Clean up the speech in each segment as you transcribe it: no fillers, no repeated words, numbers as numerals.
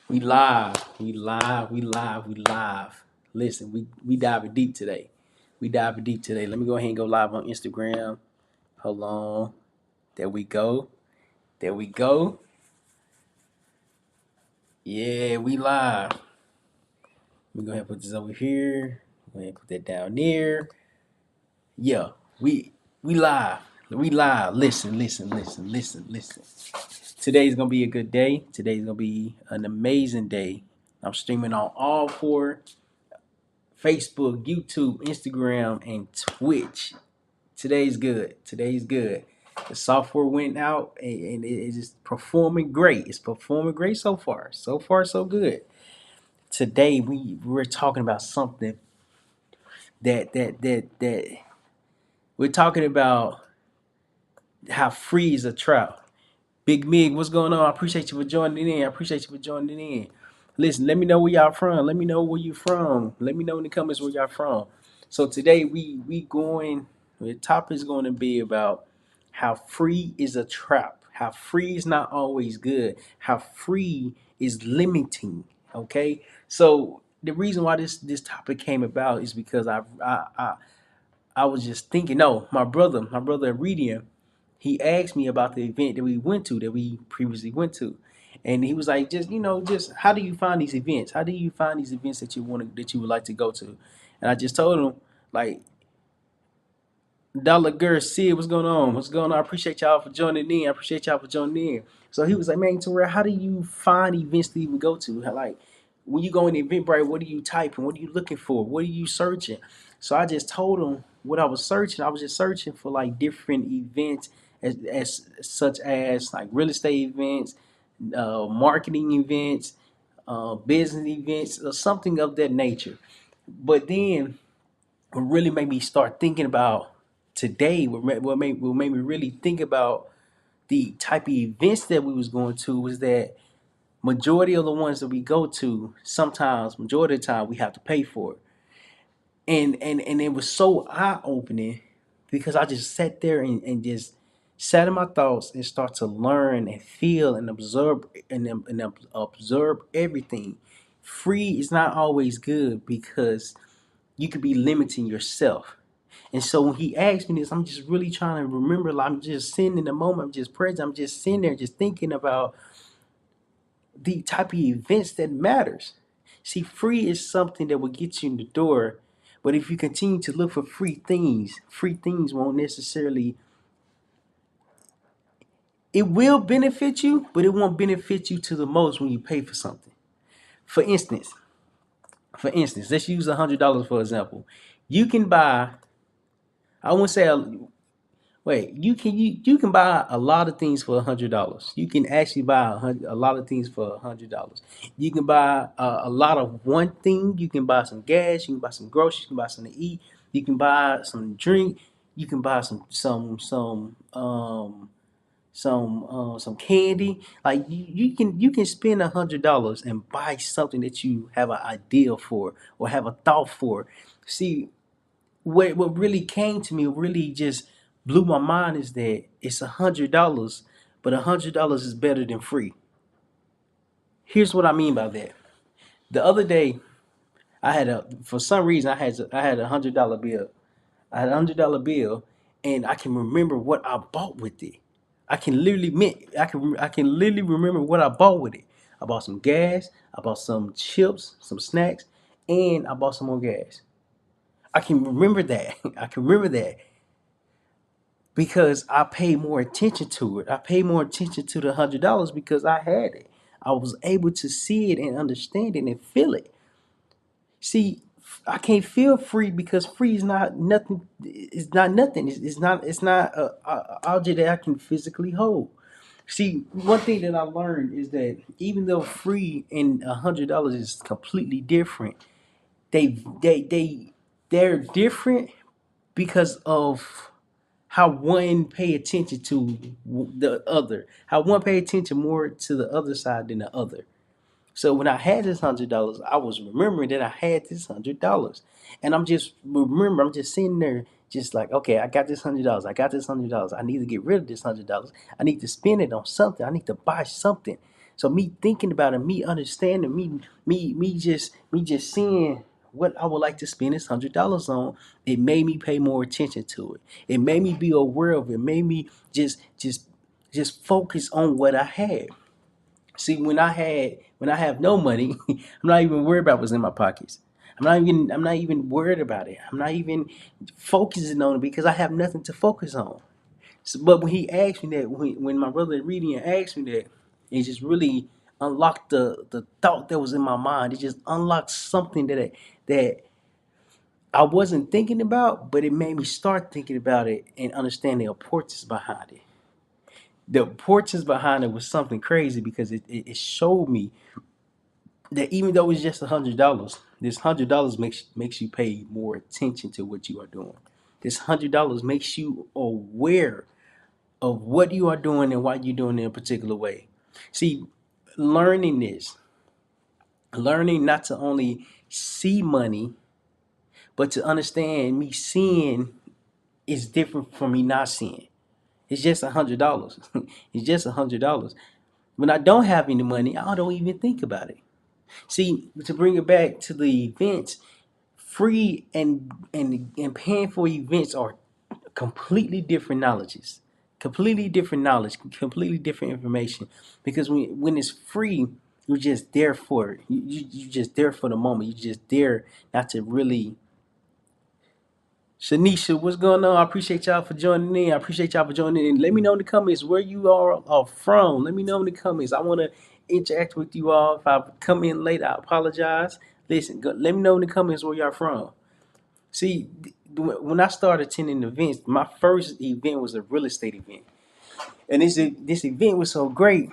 We live. We live. We live. We live. Listen, we diving deep today. We diving deep today. Let me go ahead and go live on Instagram. Hold on. There we go. There we go. Yeah, we live. Let me go ahead and put this over here. Go ahead and put that down there. Yeah, we live. We live. Listen, listen, listen, listen, listen. Today's gonna be a good day. Today's gonna be an amazing day. I'm streaming on all four: Facebook, YouTube, Instagram, and Twitch. Today's good. Today's good. The software went out and it is performing great. It's performing great so far. So far, so good. Today we're talking about something that we're talking about how free is a trap. Big Mig, what's going on? I appreciate you for joining in. I appreciate you for joining in. Listen, let me know where y'all from. Let me know where you from. Let me know in the comments where y'all from. So today the topic is going to be about how free is a trap. How free is not always good. How free is limiting. Okay. So the reason why this topic came about is because I was just thinking. No, my brother Redian, he asked me about the event that we previously went to. And he was like, just how do you find these events? How do you find these events that you would like to go to? And I just told him, like, Dollar Girl Sid, what's going on? What's going on? I appreciate y'all for joining in. I appreciate y'all for joining in. So he was like, man, Terrell, how do you find events to even go to? Like, when you go in the Eventbrite, what are you typing? What are you looking for? What are you searching? So I just told him what I was searching. I was just searching for like different events as such as like real estate events, marketing events, business events, or something of that nature. But then what really made me start thinking about today, what made me really think about the type of events that we was going to was that majority of the ones that we go to, sometimes, majority of the time, we have to pay for it. And it was so eye opening because I just sat there and just sat in my thoughts and start to learn and feel and observe everything. Free is not always good because you could be limiting yourself. And so when he asked me this, I'm just really trying to remember. Like, I'm just sitting in the moment. I'm just present. I'm just sitting there, just thinking about the type of events that matters. See, free is something that will get you in the door. But if you continue to look for free things won't necessarily. It will benefit you, but it won't benefit you to the most when you pay for something. For instance, let's use $100 for example. You can buy. I won't say wait, you can buy a lot of things for $100. You can actually buy a lot of things for $100. You can buy a lot of one thing. You can buy some gas. You can buy some groceries. You can buy something to eat. You can buy some drink. You can buy some candy. Like you can spend $100 and buy something that you have an idea for or have a thought for. See, what really came to me, really just blew my mind is that it's $100, but $100 is better than free. Here's what I mean by that. The other day, for some reason I had $100 bill. I had $100 bill, and I can remember what I bought with it. I can literally remember what I bought with it. I bought some gas, I bought some chips, some snacks, and I bought some more gas. I can remember that. I can remember that because I paid more attention to it. I paid more attention to the $100 because I had it. I was able to see it and understand it and feel it. See, I can't feel free because free is not nothing. It's not nothing. It's not a object that I can physically hold. See, one thing that I learned is that even though free and $100 is completely different, they they they they're different because of how one pay attention to the other, how one pay attention more to the other side than the other. So when I had this $100, I was remembering that I had this $100, and I'm just sitting there, just like, okay, I got this $100, I got this $100, I need to get rid of this $100, I need to spend it on something, I need to buy something. So me thinking about it, me understanding, me just seeing what I would like to spend this $100 on, it made me pay more attention to it. It made me be aware of it. It made me just focus on what I had. See, when I have no money, I'm not even worried about what's in my pockets. I'm not even worried about it. I'm not even focusing on it because I have nothing to focus on. So, but when he asked me that, when my brother reading and asked me that, it just really unlocked the thought that was in my mind. It just unlocked something that I wasn't thinking about, but it made me start thinking about it and understand the importance behind it. The importance behind it was something crazy because it showed me that even though it's just $100, this $100 makes you pay more attention to what you are doing. This $100 makes you aware of what you are doing and why you're doing it in a particular way. See, learning this, learning not to only see money, but to understand me seeing is different from me not seeing. It's just $100. It's just $100. When I don't have any money, I don't even think about it. See, to bring it back to the events, free and paying for events are completely different knowledges, completely different knowledge, completely different information. Because when it's free, you're just there for it. You're just there for the moment. You're just there not to really. Shanisha, what's going on? I appreciate y'all for joining in. I appreciate y'all for joining in. Let me know in the comments where you are from. Let me know in the comments. I want to interact with you all. If I come in late, I apologize. Listen, let me know in the comments where y'all from. See, when I started attending events, my first event was a real estate event. And this event was so great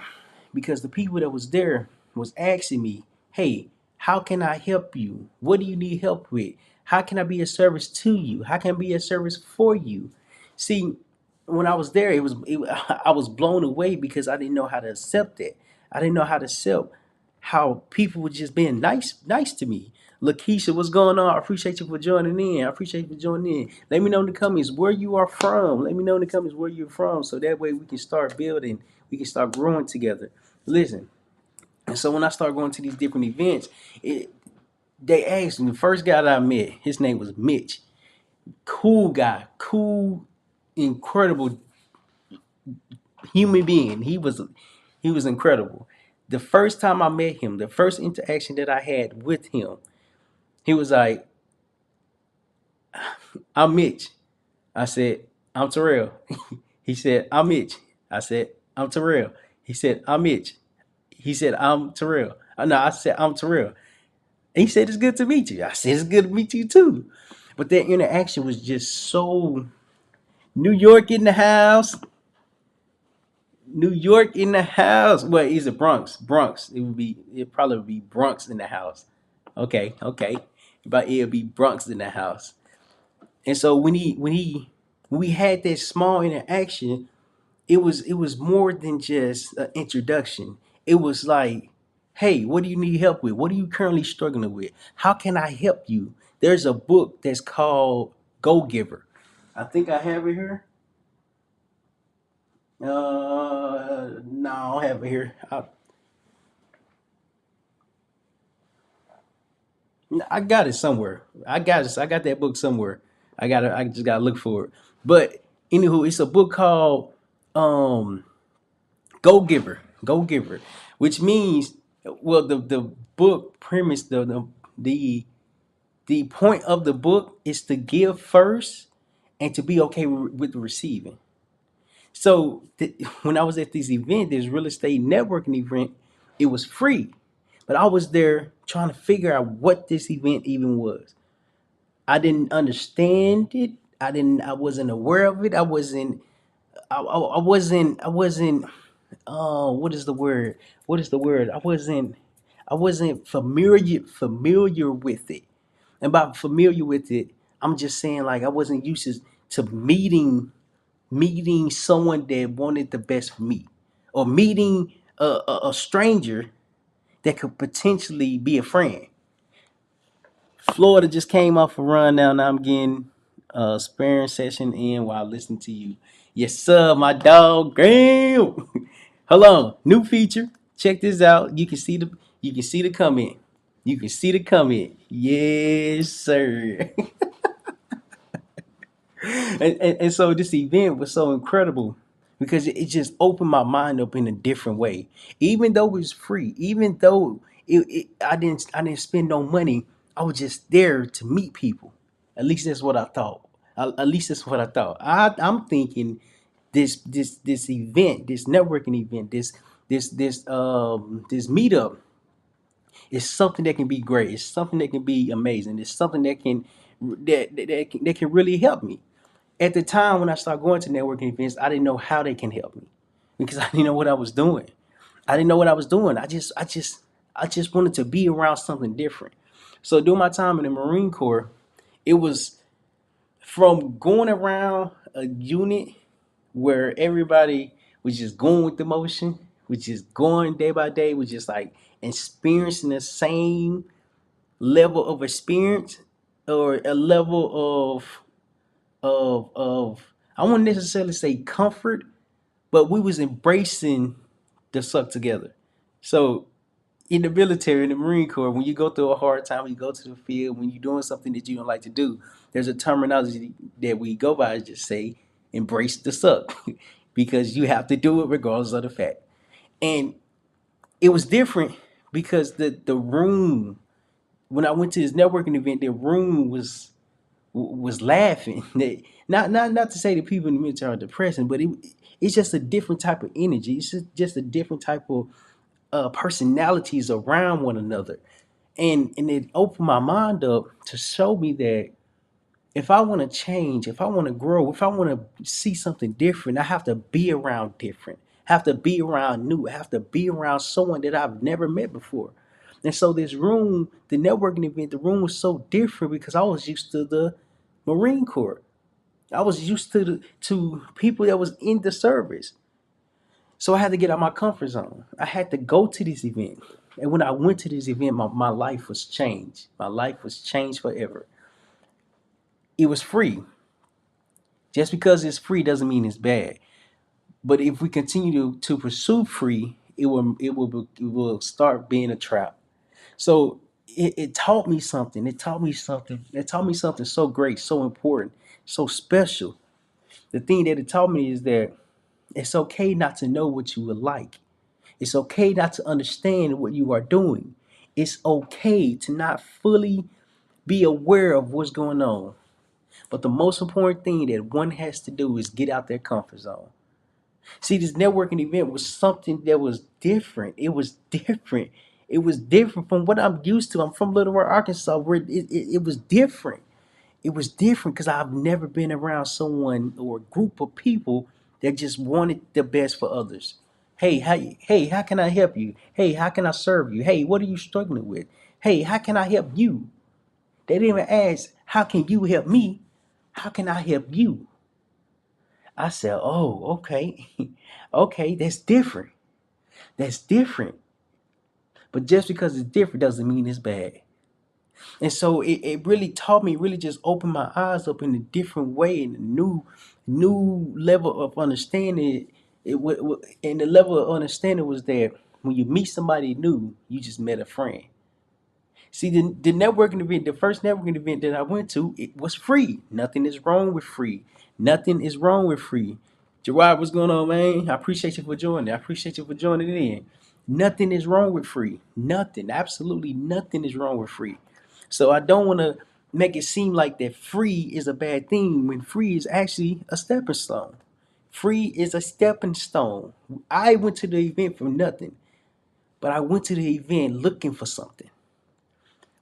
because the people that was there was asking me, "Hey, how can I help you? What do you need help with? How can I be a service to you? How can I be a service for you?" See, when I was there, I was blown away because I didn't know how to accept it. I didn't know how to accept how people were just being nice to me. Lakeisha, what's going on? I appreciate you for joining in. I appreciate you for joining in. Let me know in the comments where you are from. Let me know in the comments where you're from, so that way we can start building. We can start growing together. Listen, and so when I started going to these different events, they asked me. The first guy that I met, his name was Mitch. Cool guy, cool, incredible human being. He was incredible. The first time I met him, the first interaction that I had with him, he was like, "I'm Mitch." I said, "I'm Terrell." He said, "I'm Mitch." I said, "I'm Terrell." He said, "I'm Mitch." He said, "I'm Terrell." No, I said, "I'm Terrell." He said, "It's good to meet you." I said, "It's good to meet you too." But that interaction was just so New York in the house. New York in the house. Well, he's a Bronx. Bronx. It'd probably be Bronx in the house. Okay, okay. But it'll be Bronx in the house. And so when we had that small interaction, it was more than just an introduction. It was like, "Hey, what do you need help with? What are you currently struggling with? How can I help you?" There's a book that's called Go Giver. I think I have it here. No, I don't have it here. I got it somewhere. I got it. I got that book somewhere. I just gotta look for it. But anywho, it's a book called um Go Giver. Go Giver, which means, well, the book premise, the the point of the book is to give first and to be okay with receiving. So when I was at this event, this real estate networking event, it was free, but I was there trying to figure out what this event even was. I didn't understand it. I wasn't aware of it. I wasn't. What is the word? What is the word? I wasn't familiar with it. And by familiar with it, I'm just saying, like, I wasn't used to meeting someone that wanted the best for me, or meeting a stranger that could potentially be a friend. Florida just came off a run. Now I'm getting a sparring session in while listening to you. Yes, sir, my dog. Graham. Hold on. New feature. Check this out. You can see the comment. You can see the comment. Yes, sir. And so this event was so incredible because it just opened my mind up in a different way. Even though it was free, even though I didn't spend no money, I was just there to meet people. At least that's what I thought. At least that's what I thought. I'm thinking this event, this networking event, this meetup is something that can be great. It's something that can be amazing. It's something that can really help me. At the time when I started going to networking events, I didn't know how they can help me because I didn't know what I was doing. I didn't know what I was doing. I just wanted to be around something different. So during my time in the Marine Corps, it was from going around a unit where everybody was just going with the motion, was just going day by day, was just like experiencing the same level of experience or a level of I wouldn't necessarily say comfort, but we was embracing the suck together. So in the military, in the Marine Corps, when you go through a hard time, when you go to the field, when you're doing something that you don't like to do, there's a terminology that we go by, just say embrace the suck because you have to do it regardless of the fact. And it was different because the room, when I went to this networking event, the room was laughing. Not to say that people in the military are depressing, but it's just a different type of energy. It's just a different type of personalities around one another, and it opened my mind up to show me that if I want to change, if I want to grow, if I want to see something different, I have to be around different. I have to be around new. I have to be around someone that I've never met before. And so this room, the networking event, the room was so different because I was used to the Marine Corps. I was used to people that was in the service. So I had to get out my comfort zone. I had to go to this event. And when I went to this event, my life was changed. My life was changed forever. It was free. Just because it's free doesn't mean it's bad. But if we continue to pursue free, it will start being a trap. So it taught me something. It taught me something. It taught me something so great, so important, so special. The thing that it taught me is that it's okay not to know what you would like. It's okay not to understand what you are doing. It's okay to not fully be aware of what's going on. But the most important thing that one has to do is get out their comfort zone. See, this networking event was something that was different. It was different. It was different from what I'm used to. I'm from Little Rock, Arkansas, where it was different. It was different because I've never been around someone or a group of people that just wanted the best for others. Hey, how can I help you? Hey, how can I serve you? Hey, what are you struggling with? Hey, how can I help you? They didn't even ask, how can you help me? How can I help you? I said, oh, okay. Okay, that's different. That's different. But just because it's different doesn't mean it's bad. And so it really taught me, really just opened my eyes up in a different way, in a new level of understanding. And the level of understanding was that when you meet somebody new, you just met a friend. See, the networking event, the first networking event that I went to, it was free. Nothing is wrong with free. Nothing is wrong with free. Gerard, what's going on, man? I appreciate you for joining. I appreciate you for joining in. Nothing is wrong with free. Nothing. Absolutely nothing is wrong with free. So I don't want to make it seem like that free is a bad thing when free is actually a stepping stone. Free is a stepping stone. I went to the event for nothing, but I went to the event looking for something.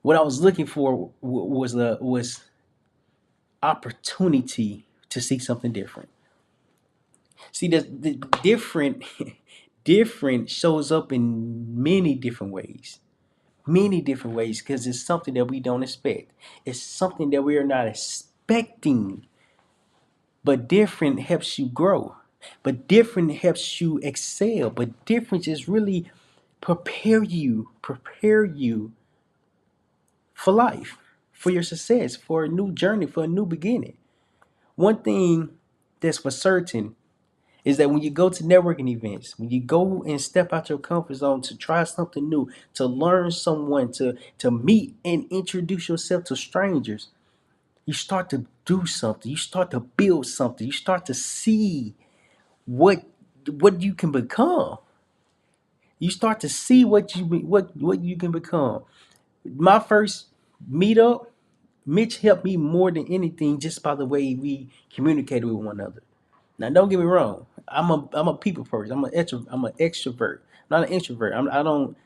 What I was looking for was opportunity to see something different. See, the different different shows up in many different ways, because it's something that we don't expect. It's something that we are not expecting. But different helps you grow. But different helps you excel. But different is really prepare you for life, for your success, for a new journey, for a new beginning. One thing that's for certain is that when you go to networking events, when you go and step out your comfort zone to try something new, to learn someone, to meet and introduce yourself to strangers, you start to do something. You start to build something. You start to see what you can become. You start to see what you can become. My first meetup, Mitch helped me more than anything just by the way we communicated with one another. Now, don't get me wrong. I'm a people person. I'm an extrovert, not an introvert. I don't.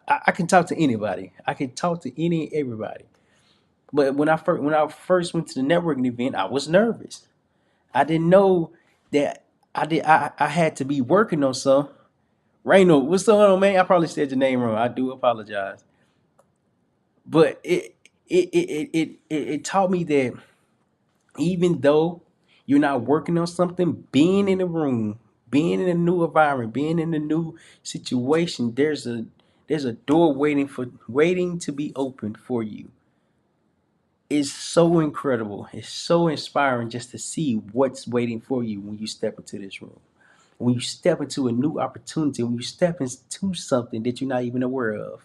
I can talk to anybody. I can talk to everybody. But when I first went to the networking event, I was nervous. I didn't know that I had to be working on some. Rayno, what's going on, man? I probably said your name wrong. I do apologize. But it taught me that even though you're not working on something, being in a room, being in a new environment, being in a new situation, there's a door waiting to be opened for you. It's so incredible. It's so inspiring just to see what's waiting for you when you step into this room. When you step into a new opportunity, when you step into something that you're not even aware of.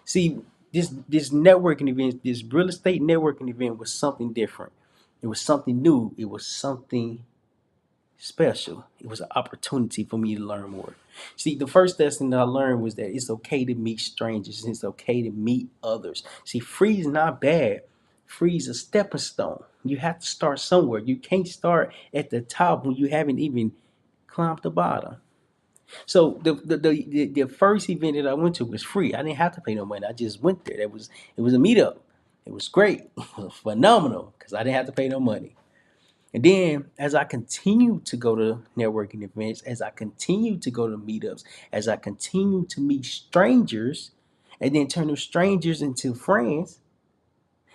See, this networking event, this real estate networking event was something different. It was something new. It was something special. It was an opportunity for me to learn more. See, the first lesson that I learned was that it's okay to meet strangers. It's okay to meet others. See, free is not bad. Free is a stepping stone. You have to start somewhere. You can't start at the top when you haven't even climbed the bottom. So the first event that I went to was free. I didn't have to pay no money. I just went there. It was a meetup. It was great. It was phenomenal because I didn't have to pay no money. And then as I continue to go to networking events, as I continue to go to meetups, as I continue to meet strangers, and then turn those strangers into friends,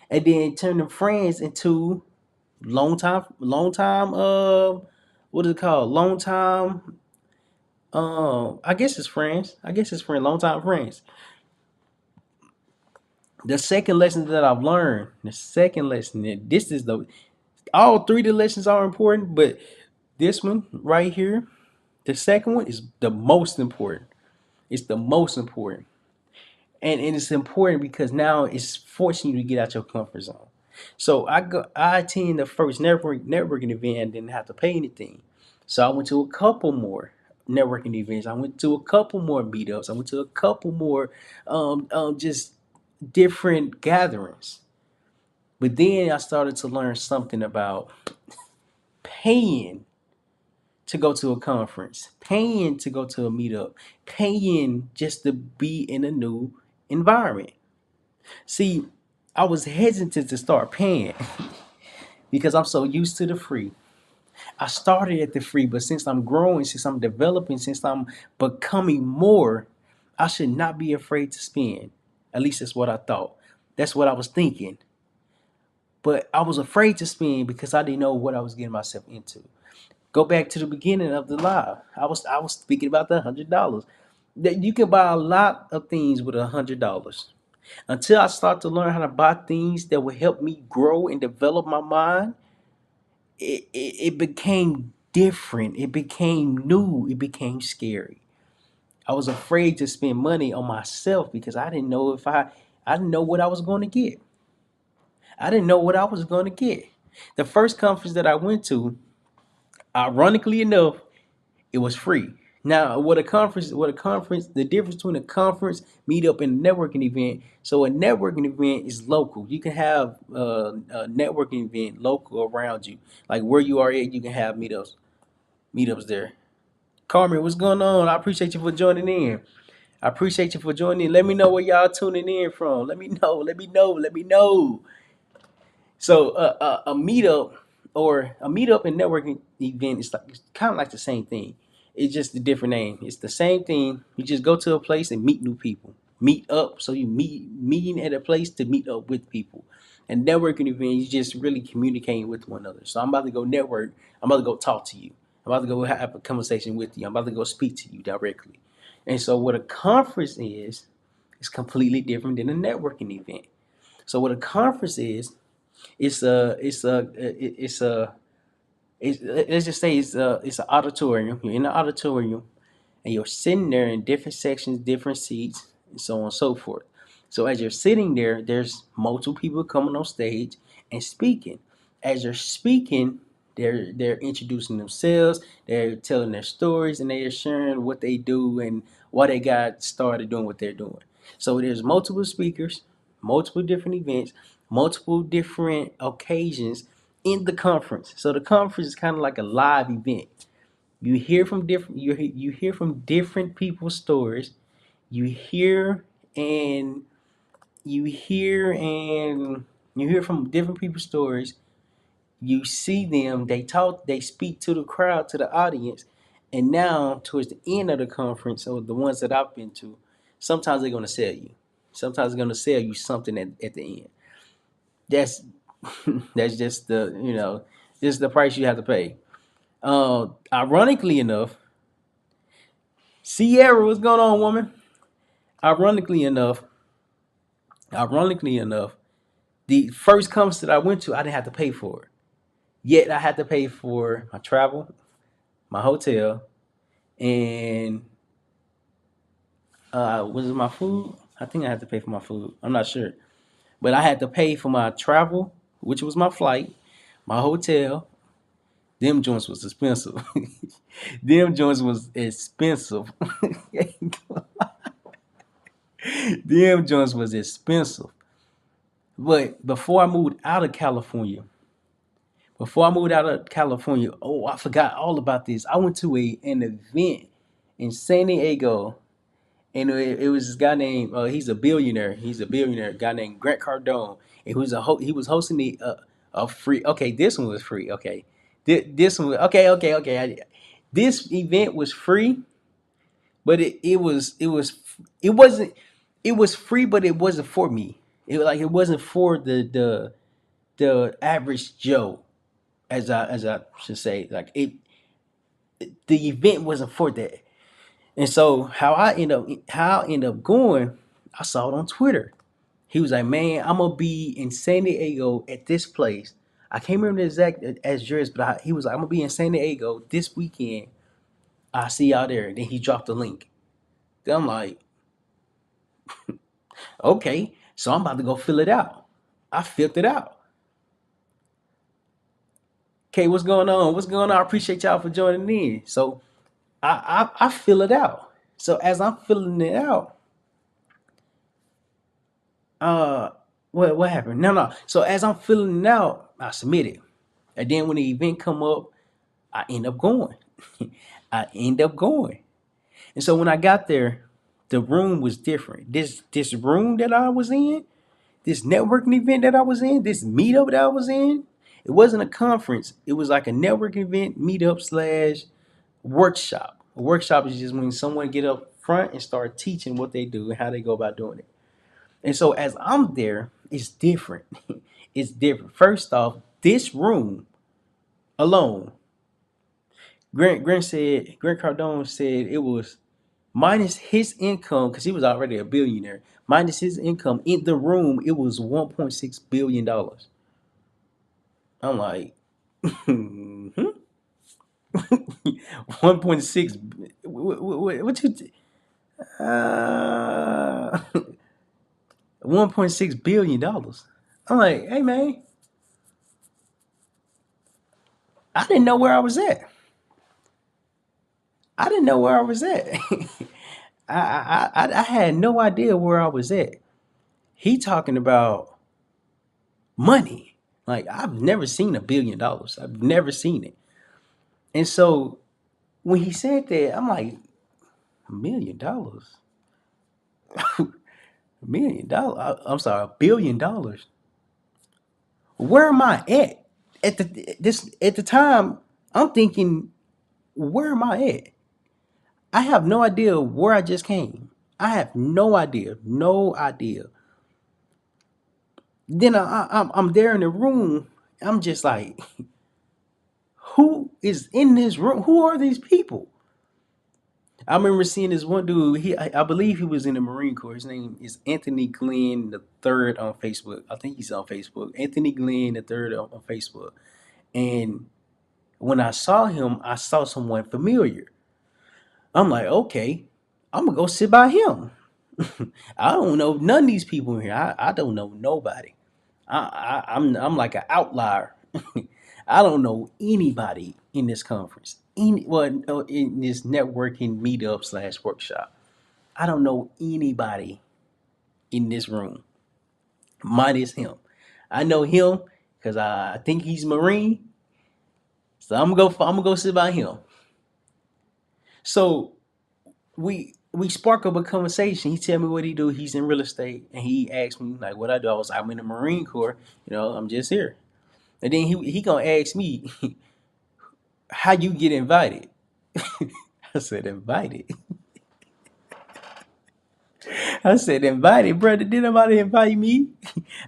and then turn them friends into long time what is it called? Long time I guess it's friends. I guess it's friends, long time friends. The second lesson that I've learned, the second lesson, and this is the all three of the lessons are important, but this one right here, the second one is the most important. It's the most important. And it's important because now it's forcing you to get out your comfort zone. So I attended the first networking event and didn't have to pay anything. So I went to a couple more networking events. I went to a couple more meetups. I went to a couple more just different gatherings. But then I started to learn something about paying to go to a conference, paying to go to a meetup, paying just to be in a new environment. See, I was hesitant to start paying because I'm so used to the free. I started at the free, but since I'm growing, since I'm developing, since I'm becoming more, I should not be afraid to spend. At least that's what I thought. That's what I was thinking. But I was afraid to spend because I didn't know what I was getting myself into. Go back to the beginning of the live. I was speaking about the $100. That you can buy a lot of things with $100. Until I start to learn how to buy things that will help me grow and develop my mind, it became different. It became new. It became scary. I was afraid to spend money on myself because I didn't know I didn't know what I was going to get. I didn't know what I was going to get. The first conference that I went to, ironically enough, it was free. Now, the difference between a conference, meetup, and a networking event. So, a networking event is local. You can have a networking event local around you, like where you are at. You can have meetups there. Carmen, what's going on? I appreciate you for joining in. I appreciate you for joining in. Let me know where y'all tuning in from. Let me know. Let me know. Let me know. So a meetup or a meetup and networking event is like it's kind of like the same thing. It's just a different name. It's the same thing. You just go to a place and meet new people. Meet up. So you meeting at a place to meet up with people. And networking event, you just really communicating with one another. So I'm about to go network. I'm about to go talk to you. I'm about to go have a conversation with you. I'm about to go speak to you directly. And so what a conference is completely different than a networking event. So what a conference is it's a let's just say it's an auditorium. You're in the auditorium, and you're sitting there in different sections, different seats, and so on and so forth. So as you're sitting there, there's multiple people coming on stage and speaking. As you're speaking, they're introducing themselves, they're telling their stories, and they're sharing what they do and why they got started doing what they're doing. So there's multiple speakers, multiple different events, multiple different occasions in the conference. So the conference is kind of like a live event. You hear from different people's stories. You hear and you hear and you hear from different people's stories. You see them, they talk, they speak to the crowd, to the audience. And now towards the end of the conference, or the ones that I've been to, sometimes they're gonna sell you. Sometimes they're gonna sell you something at the end. That's that's just this is the price you have to pay. Ironically enough, Sierra, what's going on, woman? Ironically enough, ironically enough, the first conference that I went to, I didn't have to pay for it. Yet I had to pay for my travel, my hotel, and was it my food? I think I had to pay for my food. I'm not sure, but I had to pay for my travel, which was my flight, my hotel. Them joints was expensive. Them joints was expensive. Them joints was expensive. But before I moved out of California, oh, I forgot all about this. I went to an event in San Diego, and it was this guy named he's a billionaire. He's a billionaire guy named Grant Cardone, and he was hosting a free. Okay, this one was free. Okay, this one. Okay. This event was free, but it wasn't it was free, but it wasn't for me. It wasn't for the average Joe, as I should say. Like the event wasn't for that. And so how I end up going, I saw it on Twitter. He was like, "Man, I'm gonna be in San Diego at this place. I can't remember the exact address, but he was like, I'm gonna be in San Diego this weekend. I'll see y'all there." And then he dropped the link. Then I'm like, okay, so I'm about to go fill it out. I filled it out. Okay, what's going on? What's going on? I appreciate y'all for joining in. So I fill it out. So as I'm filling it out, uh, what happened? No. So as I'm filling it out, I submit it, and then when the event come up, I end up going. I end up going, and so when I got there, the room was different. This room that I was in, this networking event that I was in, this meetup that I was in, it wasn't a conference. It was like a networking event, meetup slash workshop. A workshop is just when someone get up front and start teaching what they do and how they go about doing it. And so as I'm there, it's different. It's different. First off, this room alone, Grant Cardone said it was minus his income, because he was already a billionaire. Minus his income in the room, it was $1.6 billion. I'm like, 1.6. What you? Uh, $1.6 billion. I'm like, hey man, I didn't know where I was at. I didn't know where I was at. I had no idea where I was at. He talking about money. Like I've never seen $1 billion. I've never seen it. And so when he said that, I'm like, $1 million, $1 million. I'm sorry, $1 billion. Where am I at? At the time, I'm thinking, where am I at? I have no idea where I just came. I have no idea, no idea. Then I'm there in the room. I'm just like, who is in this room? Who are these people? I remember seeing this one dude. I believe he was in the Marine Corps. His name is Anthony Glenn the Third on Facebook. I think he's on Facebook. Anthony Glenn the Third on Facebook. And When I saw him, I saw someone familiar. I'm like, okay, I'm gonna go sit by him. I don't know none of these people in here. I don't know nobody. I'm like an outlier. I don't know anybody in this conference. In this networking meetup slash workshop. I don't know anybody in this room. Minus him. I know him because I think he's Marine. So I'm gonna go sit by him. So we spark up a conversation. He tell me what he do. He's in real estate, and he asked me like what I do. I was I'm in the Marine Corps. I'm just here. And then he gonna ask me how you get invited. I said invited. I said invited, brother. Did nobody invite me?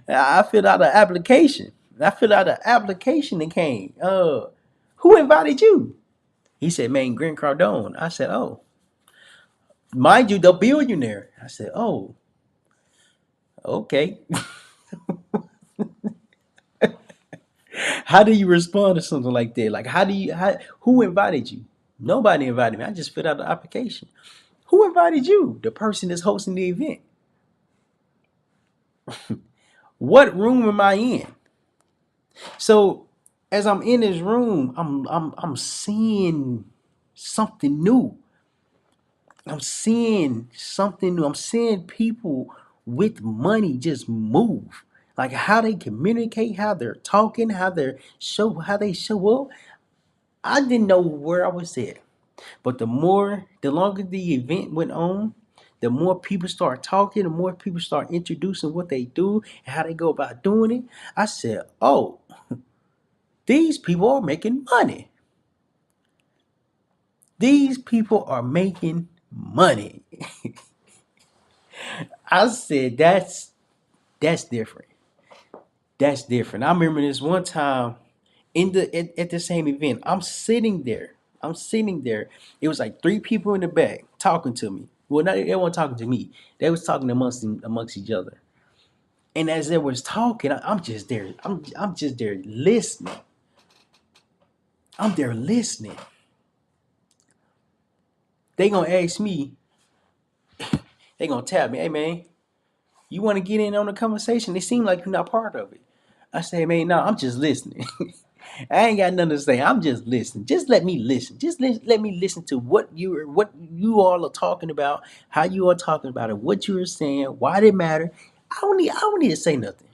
I filled out an application. I filled out an application and came. Who invited you? He said, man, Grant Cardone. I said, oh, mind you, the billionaire. I said, oh, okay. How do you respond to something like that? Like, who invited you? Nobody invited me. I just filled out the application. Who invited you? The person that's hosting the event. What room am I in? So as I'm in this room, I'm seeing something new. I'm seeing something new. I'm seeing people with money just move. Like how they communicate, how they're talking, how they show up. I didn't know where I was at. But the longer the event went on, the more people start talking, the more people start introducing what they do and how they go about doing it. I said, oh, these people are making money. These people are making money. I said, that's different. That's different. I remember this one time at the same event. I'm sitting there. I'm sitting there. It was like three people in the back talking to me. Well, not they weren't talking to me. They was talking amongst each other. And as they was talking, I'm just there. I'm just there listening. I'm there listening. They gonna ask me. They gonna tap me. Hey man, you want to get in on the conversation? It seemed like you're not part of it. I say, man, no, I'm just listening. I ain't got nothing to say. I'm just listening. Just let me listen. Just let me listen to what you all are talking about, how you are talking about it, what you are saying, why it matter. I don't need to say nothing.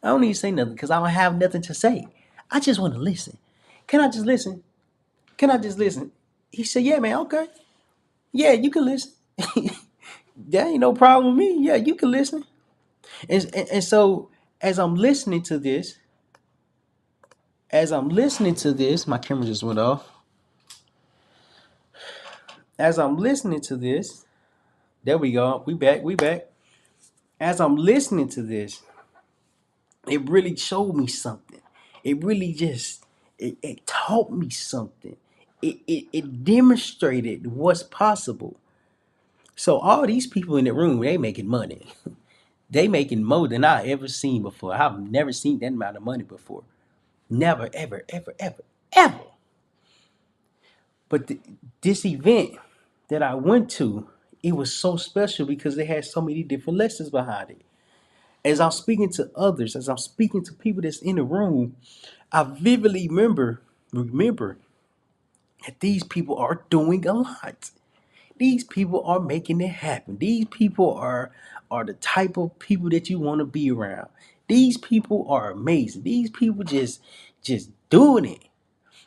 I don't need to say nothing because I don't have nothing to say. I just want to listen. Can I just listen? Can I just listen? He said, yeah, man, okay. Yeah, you can listen. That ain't no problem with me. Yeah, you can listen. And so as I'm listening to this, my camera just went off. As I'm listening to this, there we go. We back. As I'm listening to this, it really showed me something. It really just it taught me something. It demonstrated what's possible. So all these people in the room, they making money. They making more than I ever seen before. I've never seen that amount of money before. Never, ever, ever, ever, ever. But this event that I went to, it was so special because they had so many different lessons behind it. As I'm speaking to others, as I'm speaking to people that's in the room, I vividly remember that these people are doing a lot. These people are making it happen. These people are the type of people that you want to be around. These people are amazing. These people just doing it.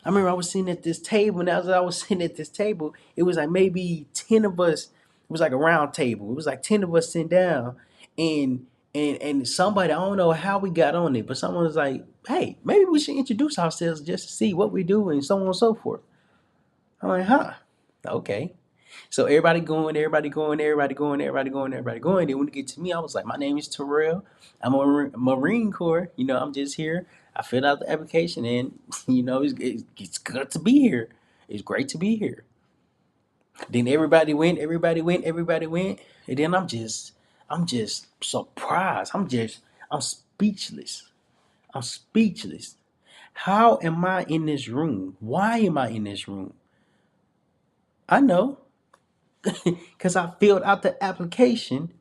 I remember I was sitting at this table, and as I was sitting at this table, it was like maybe 10 of us. It was like a round table. It was like 10 of us sitting down, and and somebody, I don't know how we got on it, but someone was like, hey, maybe we should introduce ourselves just to see what we do and so on and so forth. I'm like, huh, okay. So everybody going, everybody going, everybody going, everybody going, everybody going. Then when it get to me, I was like, my name is Terrell. I'm a Marine Corps. I'm just here. I filled out the application, and it's good to be here. It's great to be here. Then everybody went, and then I'm just surprised. I'm speechless. I'm speechless. How am I in this room? Why am I in this room? I know. Because I filled out the application,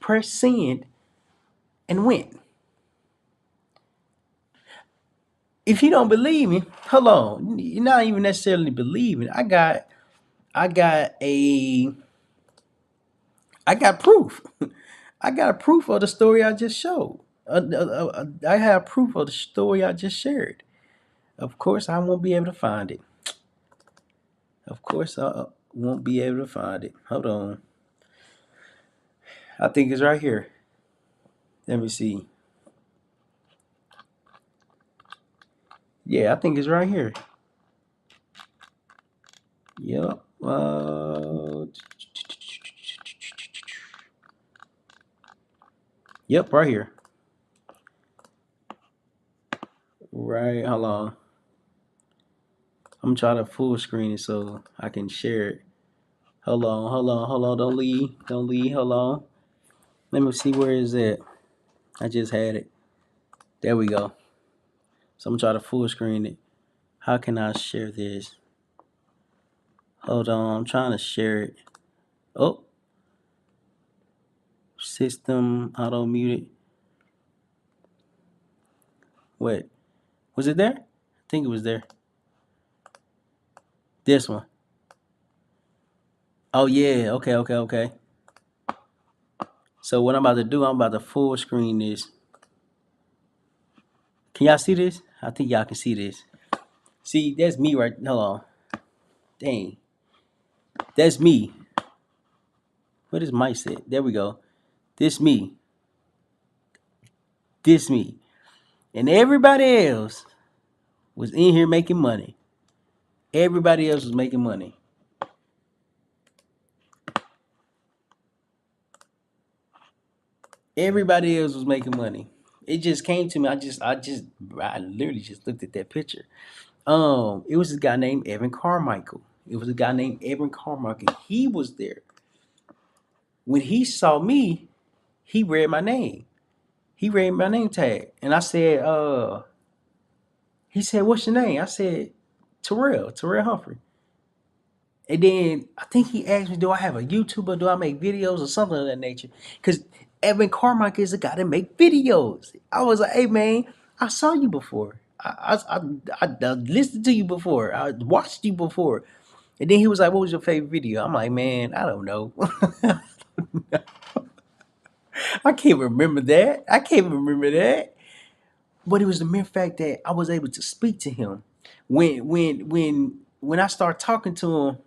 pressed send, and went. If you don't believe me, hold on. You're not even necessarily believing. I got a I got proof. I got proof of the story I just showed. I have proof of the story I just shared. Of course, I won't be able to find it. Of course, I won't be able to find it. Hold on. I think it's right here. Let me see. Yeah, I think it's right here. Yep. Yep, right here. Right. Hold on. I'm trying to full screen it so I can share it. Hold on. Don't leave. Don't leave. Hold on. Let me see where is it. I just had it. There we go. So I'm trying to full screen it. How can I share this? Hold on. I'm trying to share it. Oh, system auto muted. Wait, was it there? I think it was there. This one. Oh yeah. Okay. So what I'm about to do, I'm about to full screen this. Can y'all see this? I think y'all can see this. See, that's me right. Hold on. Dang. That's me. What is my set? There we go. This me. This me. And everybody else was in here making money. Everybody else was making money. Everybody else was making money. It just came to me. I literally just looked at that picture. It was a guy named Evan Carmichael. It was a guy named Evan Carmichael. He was there. When he saw me, he read my name. He read my name tag. And I said, he said, what's your name? I said, Terrell Humphrey. And then I think he asked me, do I have a YouTuber? Do I make videos or something of that nature? Because Evan Carmichael is a guy that make videos. I was like, hey man, I saw you before. I listened to you before. I watched you before. And then he was like, what was your favorite video? I'm like, man, I don't know. I can't remember that. I can't remember that. But it was the mere fact that I was able to speak to him. When I started talking to him,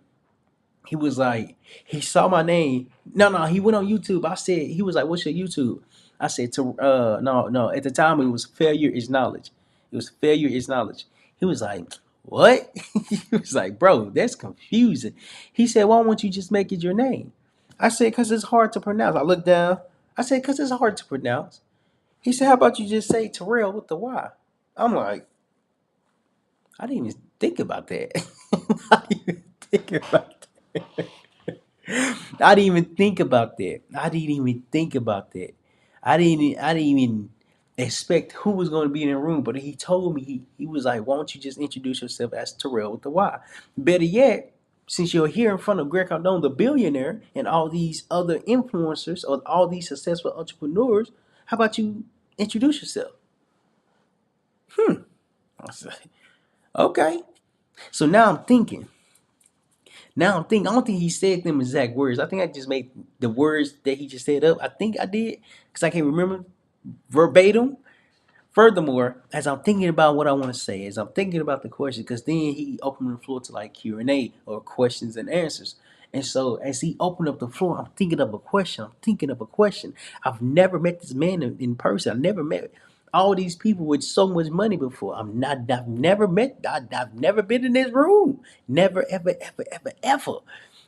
he was like, he saw my name. No, he went on YouTube. I said, he was like, what's your YouTube? I said, to no. At the time, it was failure is knowledge. It was failure is knowledge. He was like, what? He was like, bro, that's confusing. He said, why won't you just make it your name? I said, because it's hard to pronounce. I looked down. I said, because it's hard to pronounce. He said, how about you just say Terrell with the Y? I'm like, I didn't even think about that. I didn't even think about that. I didn't even think about that. I didn't even think about that. I didn't even expect who was going to be in the room, but he told me he was like, why don't you just introduce yourself as Terrell with the Y? Better yet, since you're here in front of Greg Cardone, the billionaire, and all these other influencers or all these successful entrepreneurs, how about you introduce yourself? I said, okay. So now I'm thinking. I don't think he said them exact words. I think I just made the words that he just said up. I think I did because I can't remember verbatim. Furthermore, as I'm thinking about what I want to say, as I'm thinking about the question, because then he opened the floor to like Q&A or questions and answers. And so as he opened up the floor, I'm thinking of a question. I've never met this man in person. I've never met all these people with so much money before. I've never met, I've never been in this room. Never, ever.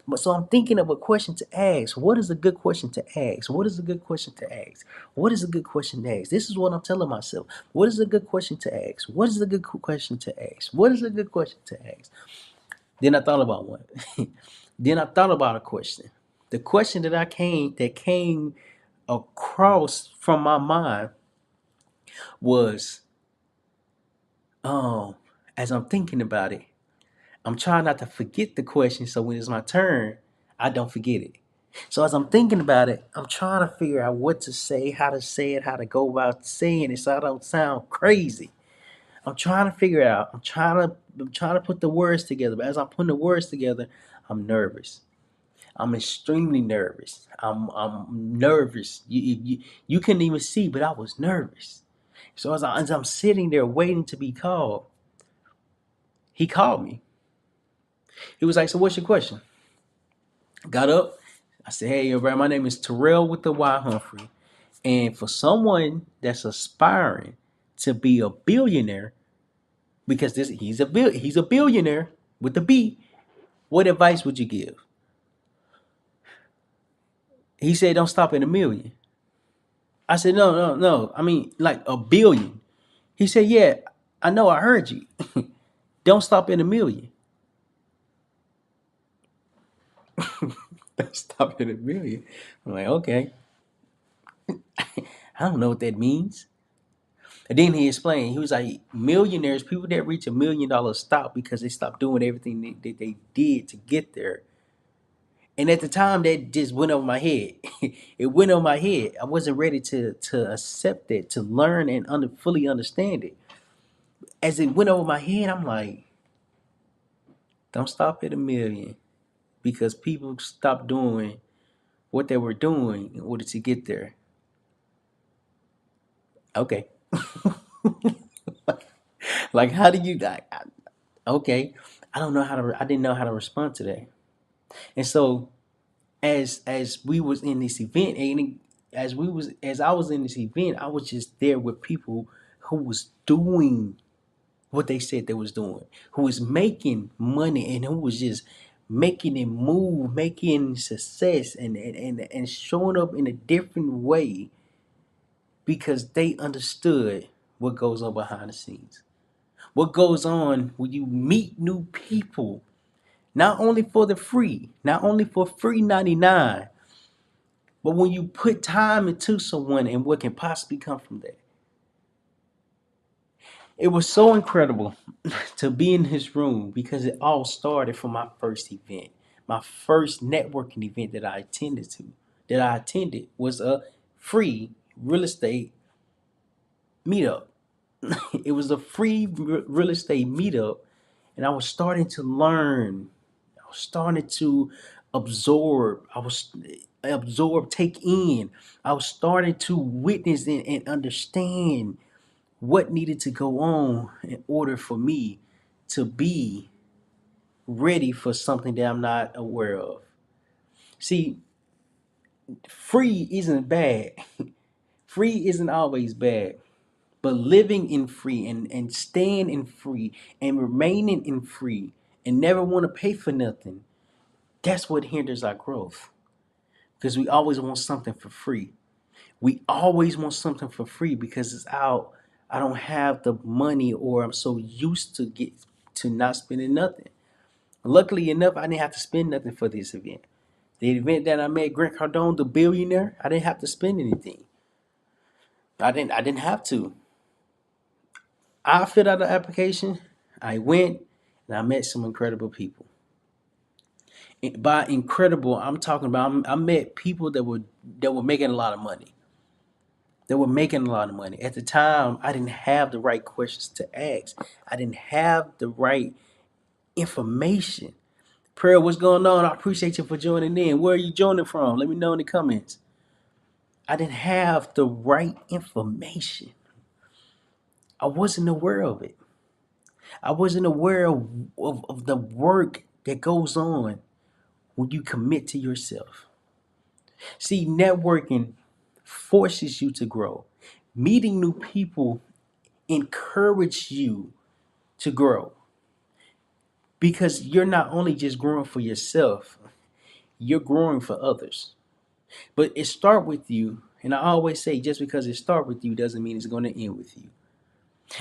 But so I'm thinking of a question to ask. What is a good question to ask? What is a good question to ask? What is a good question to ask? This is what I'm telling myself. What is a good question to ask? What is a good question to ask? What is a good question to ask? Then I thought about one. Then I thought about a question. The question that came across from my mind was, um, as I'm thinking about it, I'm trying not to forget the question, so when it's my turn, I don't forget it. So as I'm thinking about it, I'm trying to figure out what to say it, how to go about saying it, so I don't sound crazy. I'm trying to figure it out. I'm trying to put the words together. But as I'm putting the words together, I'm nervous. I'm extremely nervous. I'm nervous. You couldn't even see, but I was nervous. So as I'm sitting there waiting to be called, he called me. He was like, "So what's your question?" Got up. I said, "Hey, everybody, my name is Terrell with the Y Humphrey. And for someone that's aspiring to be a billionaire, because he's a billionaire with a B, what advice would you give?" He said, "Don't stop at a million." I said, "No, no, no. I mean, like a billion." He said, "Yeah, I know. I heard you. Don't stop at a million." Don't stop at a million. I'm like, okay. I don't know what that means. And then he explained, he was like, millionaires, people that reach $1 million stop because they stopped doing everything that they did to get there. And at the time, that just went over my head. It went over my head. I wasn't ready to accept it, to learn and fully understand it. As it went over my head, I'm like, don't stop at a million, because people stopped doing what they were doing in order to get there. Okay. Like, how do you, okay. I didn't know how to respond to that. And so as we was in this event, and as I was in this event, I was just there with people who was doing what they said they was doing, who was making money, and who was just making it move, making success, and showing up in a different way, because they understood what goes on behind the scenes, what goes on when you meet new people, not only for the free, not only for free 99, but when you put time into someone and what can possibly come from that. It was so incredible to be in his room, because it all started from my first event. My first networking event that I attended was a free real estate meetup. It was a free real estate meetup, and I was starting to learn. I was starting to absorb. Take in. I was starting to witness and understand what needed to go on in order for me to be ready for something that I'm not aware of. See, free isn't bad. Free isn't always bad. But living in free, and staying in free, and remaining in free, and never want to pay for nothing, that's what hinders our growth. Because we always want something for free. We always want something for free because it's out. I don't have the money, or I'm so used to not spending nothing. Luckily enough, I didn't have to spend nothing for this event. The event that I met Grant Cardone, the billionaire, I didn't have to spend anything. I didn't have to. I filled out the application. I went and I met some incredible people. By incredible, I'm talking about, I met people that were making a lot of money. They were making a lot of money. At the time, I didn't have the right questions to ask. I didn't have the right information. Prayer, what's going on? I appreciate you for joining in. Where are you joining from? Let me know in the comments. I didn't have the right information. I wasn't aware of it. I wasn't aware of the work that goes on when you commit to yourself. See, networking forces you to grow. Meeting new people encourage you to grow, because you're not only just growing for yourself, you're growing for others. But it start with you, and I always say, just because it start with you doesn't mean it's going to end with you.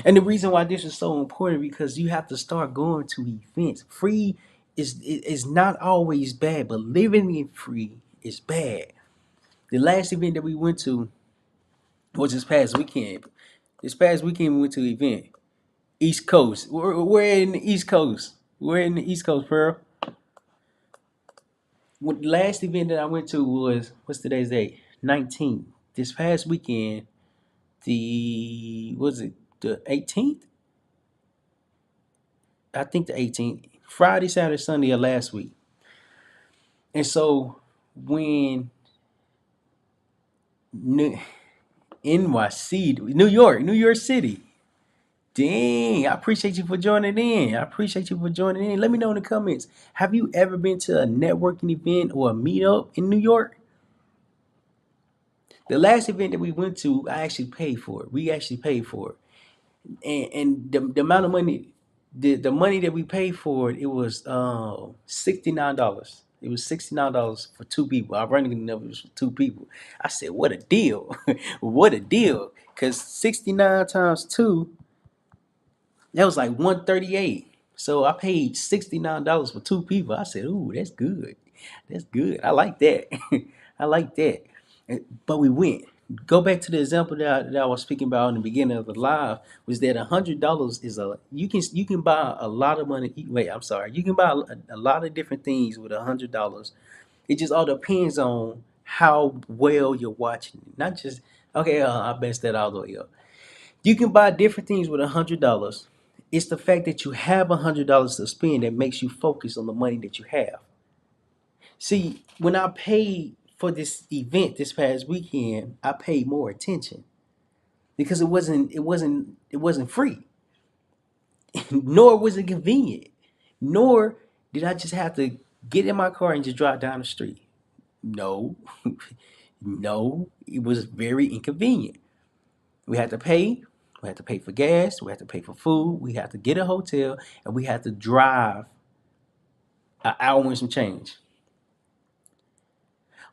And the reason why this is so important, because you have to start going to events. Free is not always bad, but living in free is bad. The last event that we went to was this past weekend. This past weekend we went to an event. East Coast. We're in the East Coast. We're in the East Coast, Pearl. What the last event that I went to was, what's today's date? 19th. This past weekend, was it the 18th? I think the 18th. Friday, Saturday, Sunday of last week. And so when NYC, New York City. Dang, I appreciate you for joining in. Let me know in the comments. Have you ever been to a networking event or a meetup in New York? The last event that we went to, I actually paid for it. We actually paid for it. And the amount of money, the money that we paid for it, it was $69. It was $69 for two people. Ironically enough, it was for two people. I said, what a deal. What a deal. Because 69 times two, that was like 138. So I paid $69 for two people. I said, ooh, that's good. That's good. I like that. I like that. But we went. Go back to the example that I was speaking about in the beginning of the live, was that $100 is you can buy a lot of money. Wait, I'm sorry. You can buy a lot of different things with $100. It just all depends on how well you're watching it. Not just okay. I messed that all the way up. You can buy different things with $100. It's the fact that you have $100 to spend that makes you focus on the money that you have. See, when I paid for this event this past weekend, I paid more attention because it wasn't free, nor was it convenient, nor did I just have to get in my car and just drive down the street. No, no, it was very inconvenient. We had to pay. We had to pay for gas. We had to pay for food. We had to get a hotel, and we had to drive an hour and some change.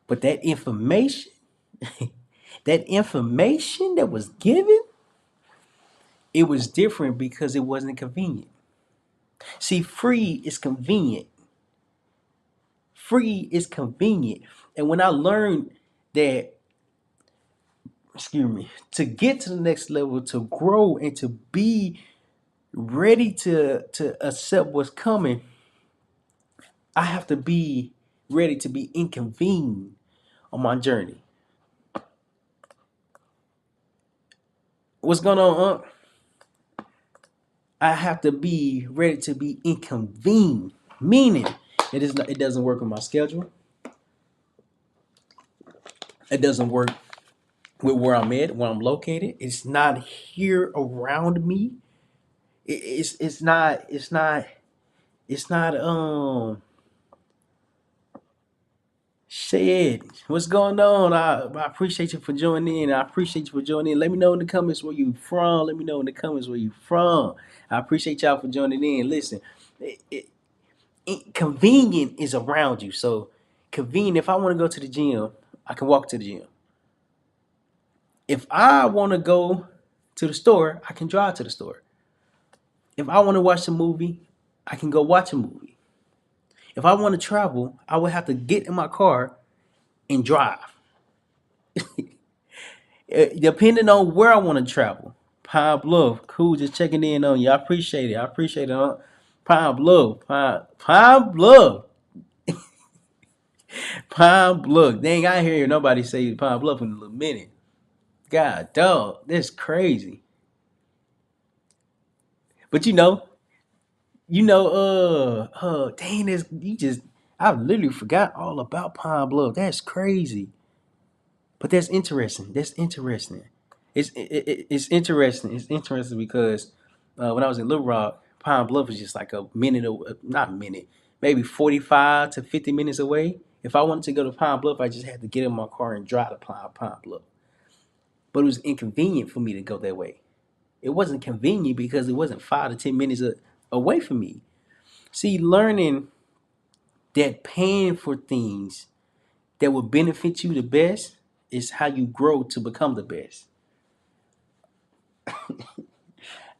But that information that was given, it was different because it wasn't convenient. See, free is convenient. Free is convenient. And when I learned that, excuse me, to get to the next level, to grow and to be ready to accept what's coming, I have to be ready to be inconvened on my journey. What's going on, I have to be ready to be inconvened, meaning it doesn't work with my schedule. It doesn't work with where I'm at, where I'm located. It's not here around me. It's not shit. What's going on? I appreciate you for joining in. I appreciate you for joining in. Let me know in the comments where you from. Let me know in the comments where you from. I appreciate y'all for joining in. Listen, convenient is around you. So convenient. If I want to go to the gym, I can walk to the gym. If I want to go to the store, I can drive to the store. If I want to watch a movie, I can go watch a movie. If I want to travel, I would have to get in my car and drive. Depending on where I want to travel. Pine Bluff, cool. Just checking in on you. I appreciate it. I appreciate it. Pine Bluff, Pine Bluff, Pine Bluff. Dang, I ain't hear nobody say Pine Bluff in a little minute. God, dog, that's crazy. But dang, this you just I literally forgot all about Pine Bluff. That's crazy. But that's interesting. That's interesting. It's interesting. It's interesting because when I was in Little Rock, Pine Bluff was just like a minute, not a minute, maybe 45 to 50 minutes away. If I wanted to go to Pine Bluff, I just had to get in my car and drive to Pine Bluff. But it was inconvenient for me to go that way. It wasn't convenient because it wasn't 5 to 10 minutes away from me. See, learning that paying for things that will benefit you the best is how you grow to become the best.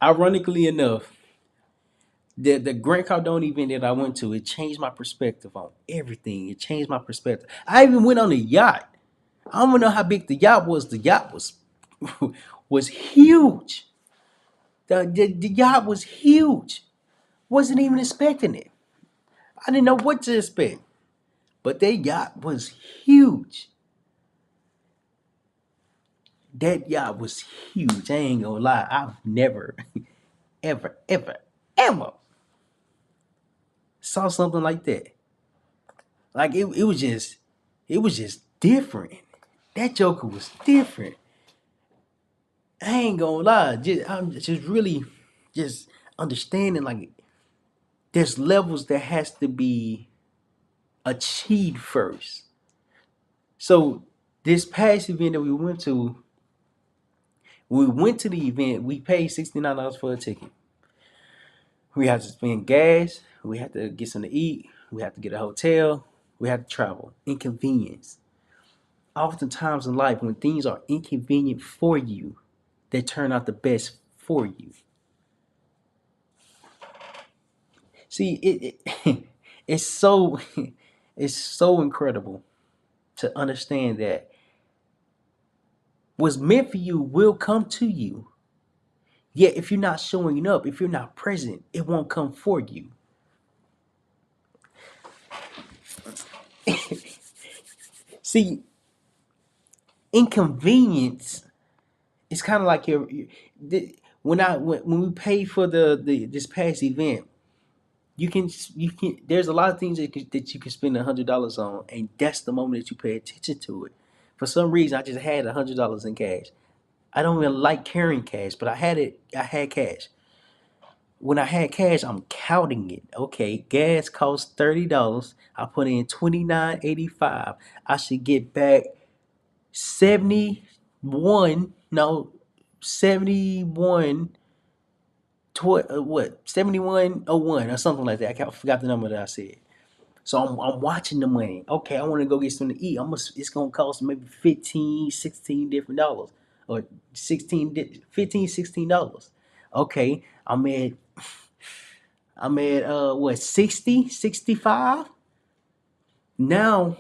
Ironically enough, the Grant Cardone event that I went to, it changed my perspective on everything. It changed my perspective. I even went on a yacht. I don't know how big the yacht was. The yacht was was huge. The yacht was huge. Wasn't even expecting it. I didn't know what to expect. But that yacht was huge. That yacht was huge. I ain't gonna lie. I've never, ever, ever, ever saw something like that. Like it was just different. That Joker was different. I ain't gonna lie. I'm just really just understanding like there's levels that has to be achieved first. So this past event that we went to the event, we paid $69 for a ticket. We had to spend gas, we had to get something to eat, we had to get a hotel, we had to travel. Inconvenience. Oftentimes in life, when things are inconvenient for you, they turn out the best for you. See, it's so it's so incredible to understand that what's meant for you will come to you. Yet if you're not showing up, if you're not present, it won't come for you. See, inconvenience is kind of like when we pay for the this past event, you can there's a lot of things that you can spend $100 on, and that's the moment that you pay attention to it. For some reason, I just had $100 in cash. I don't even like carrying cash, but I had it. I had cash. When I had cash, I'm counting it. Okay, gas costs $30. I put in $29.85. I should get back 71. No, 71. What 7101 or something like that. I forgot the number that I said. So I'm watching the money. Okay, I want to go get something to eat. It's gonna cost maybe 15, 16 different dollars, or 15, $16. Okay, I'm at what, 60, 65. Now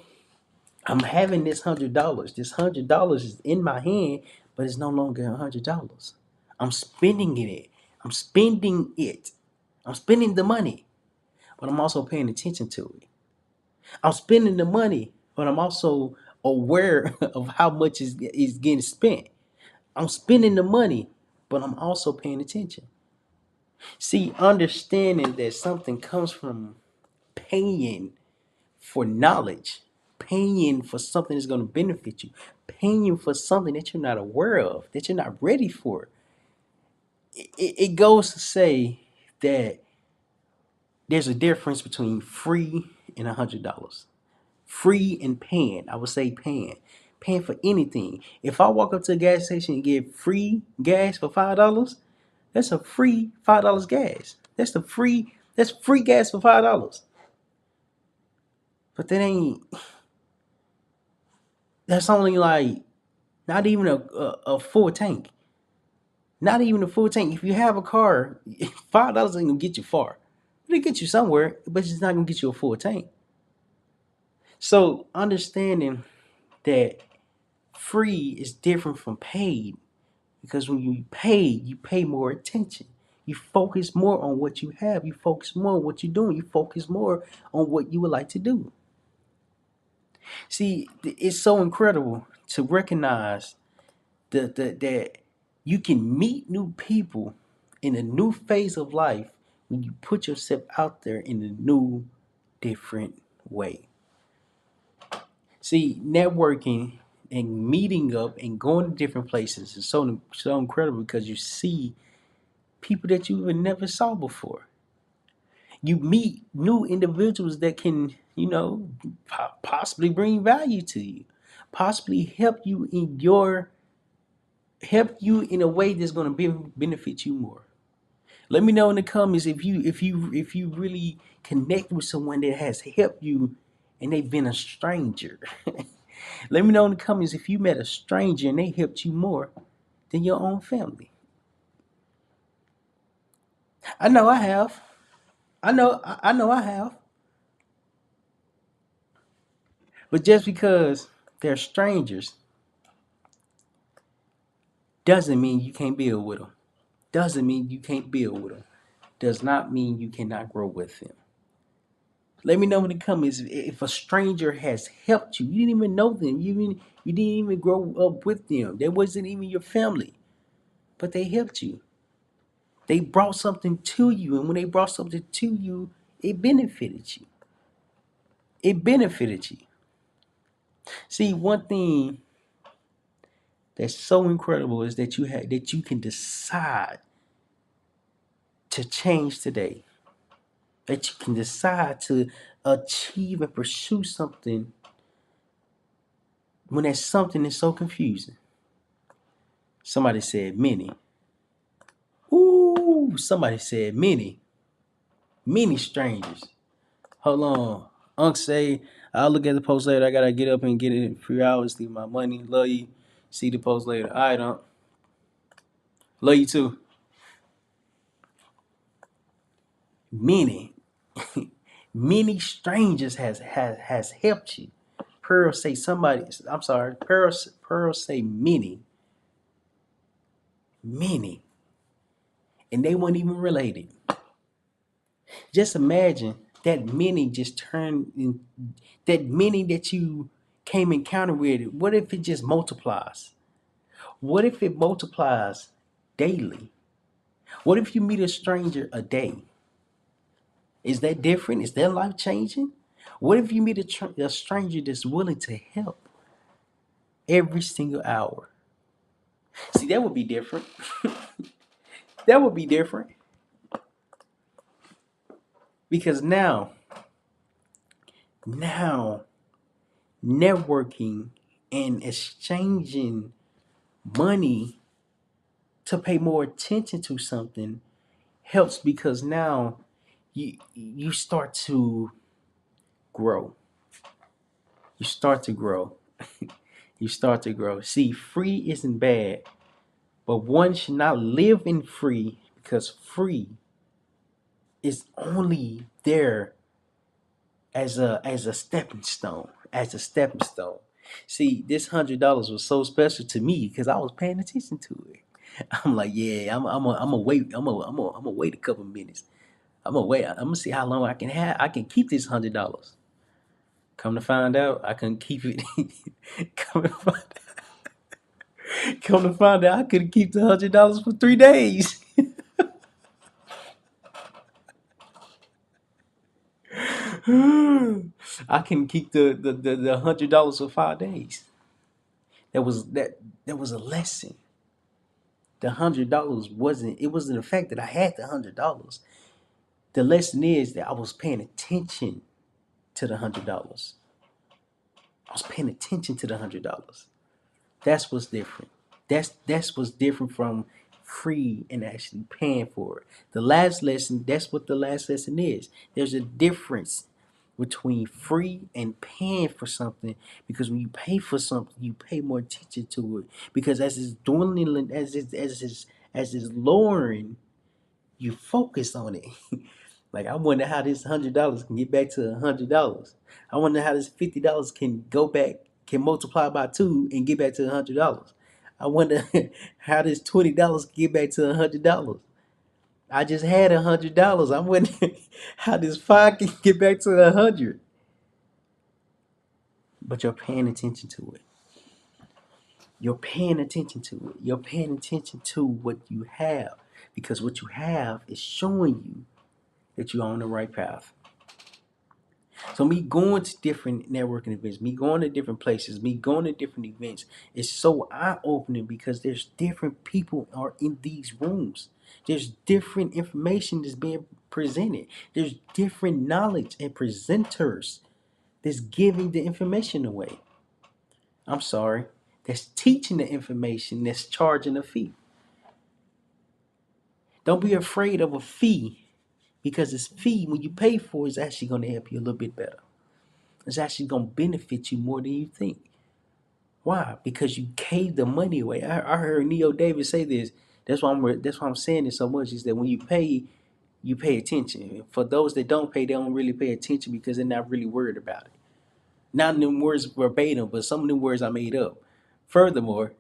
I'm having this $100. This $100 is in my hand, but it's no longer $100. I'm spending it. I'm spending it. I'm spending the money, but I'm also paying attention to it. I'm spending the money, but I'm also aware of how much is getting spent. I'm spending the money, but I'm also paying attention. See, understanding that something comes from paying for knowledge, paying for something that's going to benefit you, paying for something that you're not aware of, that you're not ready for. It goes to say that there's a difference between free and $100. Free and paying. I would say paying. Paying for anything. If I walk up to a gas station and get free gas for $5, that's a free $5 gas. That's free gas for $5. But that's only like not even a full tank. Not even a full tank. If you have a car, $5 ain't gonna get you far. It'll get you somewhere, but it's not gonna get you a full tank. So understanding that free is different from paid, because when you pay more attention. You focus more on what you have. You focus more on what you're doing. You focus more on what you would like to do. See, it's so incredible to recognize that you can meet new people in a new phase of life when you put yourself out there in a new, different way. See, networking and meeting up and going to different places is so incredible, because you see people that you even never saw before. You meet new individuals that can, possibly bring value to you, possibly help you in a way that's going to benefit you more. Let me know in the comments if you really connect with someone that has helped you and they've been a stranger. Let me know in the comments if you met a stranger and they helped you more than your own family. I know I have. I know I have. But just because they're strangers doesn't mean you can't build with them. doesn't mean you can't build with them. Does not mean you cannot grow with them. Let me know in the comments if a stranger has helped you. You didn't even know them. You didn't even grow up with them. They wasn't even your family, but they helped you. They brought something to you, and when they brought something to you, it benefited you. It benefited you. See, one thing that's so incredible is that you can decide to change today. That you can decide to achieve and pursue something when that something is so confusing. Somebody said many. Ooh, somebody said many. Many strangers. Hold on. Unc say, I'll look at the post later. I gotta get up and get it in 3 hours, leave my money. Love you. See the post later. All right, Unc. Love you too. Many. Many strangers has helped you. Pearl say somebody, I'm sorry, Pearl say many. Many. And they weren't even related. Just imagine that many just turned in, that many that you came encounter with. What if it just multiplies? What if it multiplies daily? What if you meet a stranger a day? Is that different? Is that life changing? What if you meet a stranger that's willing to help every single hour? See, that would be different. That would be different because now networking and exchanging money to pay more attention to something helps because now you start to grow. You start to grow. You start to grow. See, free isn't bad, but one should not live in free because free is only there as a stepping stone, as a stepping stone. See, this $100 was so special to me because I was paying attention to it. I'm like, yeah, I'm a wait, I'm a wait a couple minutes. I'm gonna wait. I'm gonna see how long I can keep this $100. Come to find out, I couldn't keep it. come, to find, come to find out, I couldn't keep the $100 for 3 days. I can keep the $100 for 5 days. That was a lesson. The $100 wasn't the fact that I had the $100. The lesson is that I was paying attention to the $100. I was paying attention to the $100. That's what's different. That's what's different from free and actually paying for it. The last lesson, that's what the last lesson is. There's a difference between free and paying for something because when you pay for something, you pay more attention to it. Because as it's dwindling, as it's lowering, you focus on it. Like I wonder how this $100 can get back to $100. I wonder how this $50 can go back, can multiply by two and get back to $100. I wonder how this $20 can get back to $100. I just had $100. I wonder how this five can get back to 100. But you're paying attention to it. You're paying attention to it. You're paying attention to what you have because what you have is showing you that you're on the right path. So me going to different networking events, me going to different places, me going to different events is so eye-opening because there's different people are in these rooms. There's different information that's being presented. There's different knowledge and presenters that's giving the information away. I'm sorry, that's teaching the information, that's charging a fee. Don't be afraid of a fee because this fee, when you pay for it, is actually going to help you a little bit better. It's actually going to benefit you more than you think. Why? Because you gave the money away. I heard Neo Davis say this. That's why I'm saying it so much. Is that when you pay attention. For those that don't pay, they don't really pay attention because they're not really worried about it. Not in them words verbatim, but some of them words I made up. Furthermore,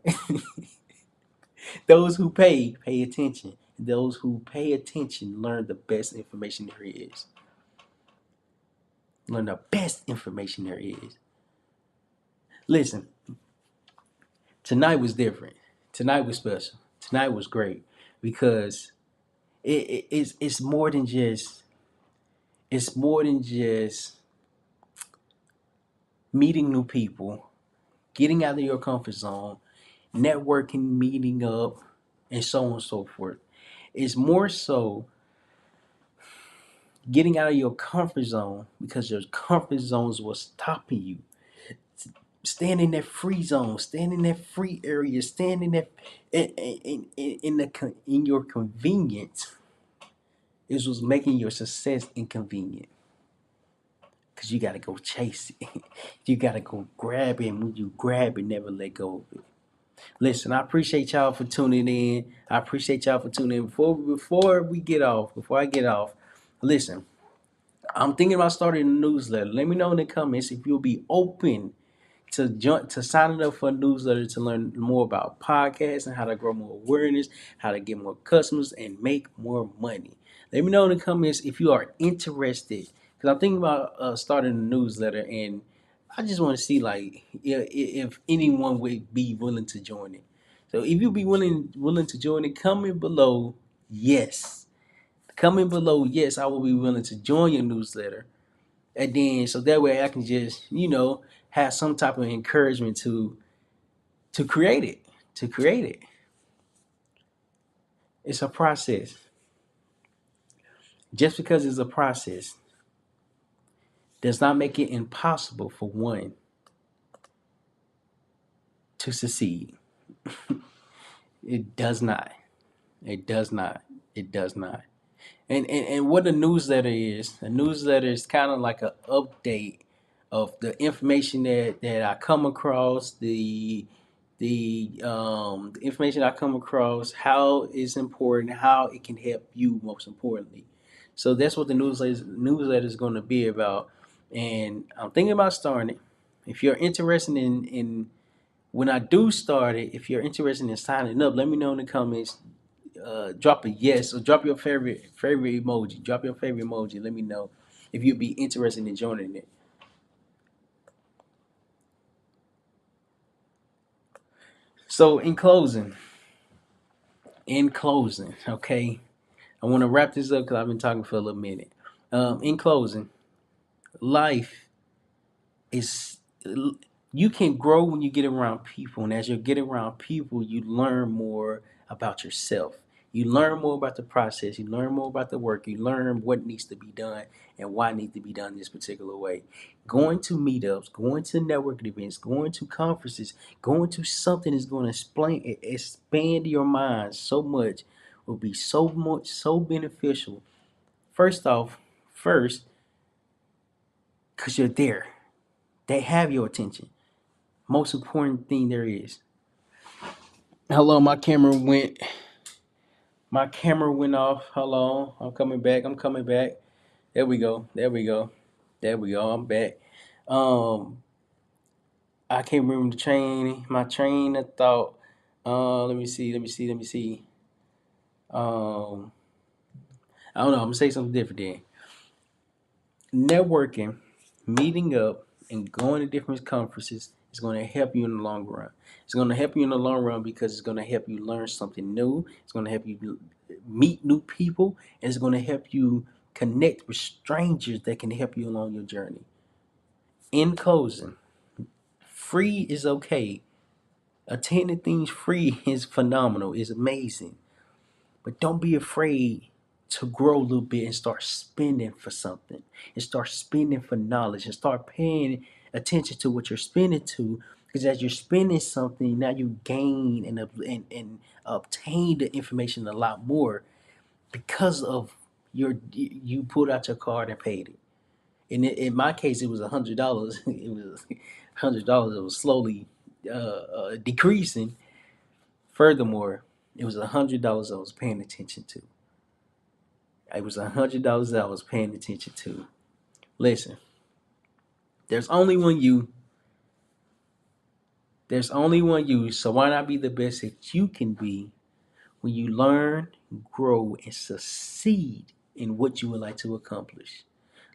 those who pay attention. those who pay attention learn the best information there is. Learn the best information there is. Listen, tonight was different. Tonight was special. Tonight was great because it's more than just meeting new people, getting out of your comfort zone, networking, meeting up, and so on and so forth. It's more so getting out of your comfort zone because your comfort zones was stopping you. Stand in that free zone, stand in that free area, stand in that in your convenience. It was making your success inconvenient because you got to go chase it. You got to go grab it, and when you grab it, never let go of it. Listen, I appreciate y'all for tuning in. I appreciate y'all for tuning in. Before I get off, listen, I'm thinking about starting a newsletter. Let me know in the comments if you'll be open to signing up for a newsletter to learn more about podcasts and how to grow more awareness, how to get more customers, and make more money. Let me know in the comments if you are interested, because I'm thinking about starting a newsletter, and I just want to see like if anyone would be willing to join it. So if you be willing to join it, comment below yes. Comment below yes, I will be willing to join your newsletter. And then so that way I can just, have some type of encouragement to create it. To create it. It's a process. Just because it's a process does not make it impossible for one to succeed. It does not. It does not. It does not. And what a newsletter is kind of like an update of the information that I come across, the information I come across, how it's important, how it can help you most importantly. So that's what the newsletter is going to be about. And I'm thinking about starting it. If you're interested in when I do start it, if you're interested in signing up, let me know in the comments. Drop a yes or drop your favorite emoji. Drop your favorite emoji. Let me know if you'd be interested in joining it. So in closing, okay, I want to wrap this up because I've been talking for a little minute. In closing, life is you can grow when you get around people, and as you get around people, you learn more about yourself. You learn more about the process. You learn more about the work. You learn what needs to be done and why it needs to be done this particular way. Going to meetups, going to networking events, going to conferences, going to something is going to expand your mind so much. Will be so beneficial. First off, because you're there. They have your attention. Most important thing there is. Hello, my camera went off. Hello, I'm coming back. There we go. I'm back. Um, I can't remember my train of thought. Let me see. Um, I don't know. I'm gonna say something different then. Networking, meeting up, and going to different conferences is going to help you in the long run. It's going to help you in the long run because it's going to help you learn something new. It's going to help you meet new people, and it's going to help you connect with strangers that can help you along your journey. In closing, free is okay. Attending things free is phenomenal. It's amazing. But don't be afraid to grow a little bit and start spending for something and start spending for knowledge and start paying attention to what you're spending to, because as you're spending something now you gain and obtain the information a lot more because of you pulled out your card and paid it. And in my case it was $100. It was $100. It was slowly decreasing. Furthermore, it was $100 I was paying attention to. It was $100 that I was paying attention to. Listen, there's only one you. There's only one you. So why not be the best that you can be when you learn, grow, and succeed in what you would like to accomplish.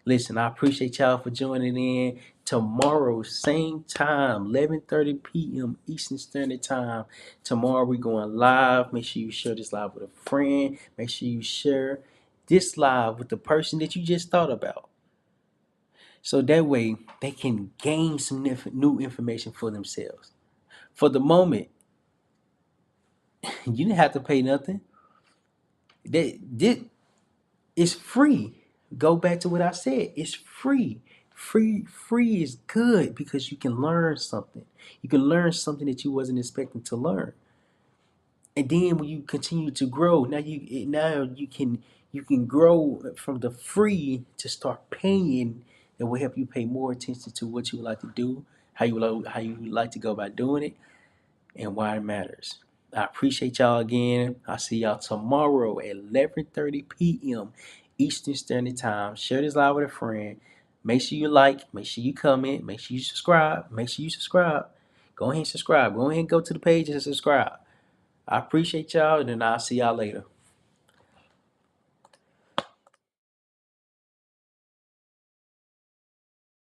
Listen, I appreciate y'all for joining in. Tomorrow, same time, 11:30 p.m. Eastern Standard Time. Tomorrow we're going live. Make sure you share this live with a friend. Make sure you share this live with the person that you just thought about. So that way they can gain some new information for themselves. For the moment, you didn't have to pay nothing. That it's free. Go back to what I said. It's free. Free is good because you can learn something. You can learn something that you wasn't expecting to learn. And then when you continue to grow, now you can grow from the free to start paying. That will help you pay more attention to what you would like to do, how you like to go about doing it, and why it matters. I appreciate y'all again. I'll see y'all tomorrow at 11:30 p.m. Eastern Standard Time. Share this live with a friend. Make sure you like, make sure you comment, make sure you subscribe. Make sure you subscribe. Go ahead and subscribe. Go ahead and go to the page and subscribe. I appreciate y'all, and then I'll see y'all later.